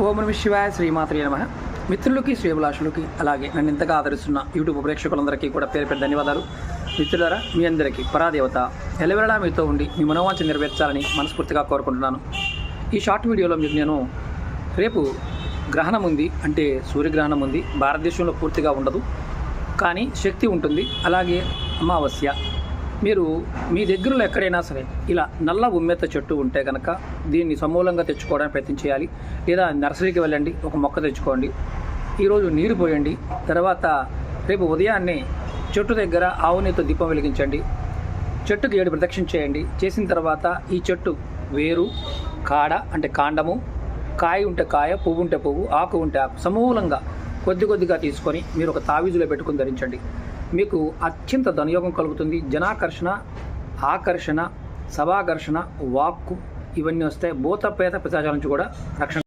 ఓం నమః శివాయ, శ్రీమాత్రే నమః. మిత్రులకి, శ్రేభిలాషులకి, అలాగే నన్ను ఇంతగా ఆదరిస్తున్న యూట్యూబ్ ప్రేక్షకులందరికీ కూడా పేరు పేరు ధన్యవాదాలు. మిత్రులారా, మీ అందరికీ పరాదేవత ఎల్లవేళలా మీతో ఉండి మీ మనోవాంఛ నెరవేర్చాలని మనస్ఫూర్తిగా కోరుకుంటున్నాను. ఈ షార్ట్ వీడియోలో మీకు నేను రేపు గ్రహణం ఉంది, అంటే సూర్యగ్రహణం ఉంది. భారతదేశంలో పూర్తిగా ఉండదు, కానీ శక్తి ఉంటుంది. అలాగే అమావాస్య. మీరు మీ దగ్గరలో ఎక్కడైనా సరే ఇలా నల్ల ఉమ్మెత్త చెట్టు ఉంటే కనుక దీన్ని సమూలంగా తెచ్చుకోవడానికి ప్రయత్నం చేయాలి. లేదా నర్సరీకి వెళ్ళండి, ఒక మొక్క తెచ్చుకోండి. ఈరోజు నీరు పోయండి. తర్వాత రేపు ఉదయాన్నే చెట్టు దగ్గర ఆవు నెయ్యితో దీపం వెలిగించండి. చెట్టుకి 7 ప్రదక్షిణ చేయండి. చేసిన తర్వాత ఈ చెట్టు వేరు, కాడ అంటే కాండము, కాయ ఉంటే కాయ, పువ్వు ఉంటే పువ్వు, ఆకు ఉంటే ఆకు సమూలంగా కొద్దిగా తీసుకొని మీరు ఒక తావీజులో పెట్టుకుని ధరించండి. మీకు అత్యంత ధనయోగం కలుగుతుంది. జనాకర్షణ, ఆకర్షణ, సభాకర్షణ, వాక్కు ఇవన్నీ వస్తాయి. భూత ప్రేత పిశాచాల నుంచి కూడా రక్షణ.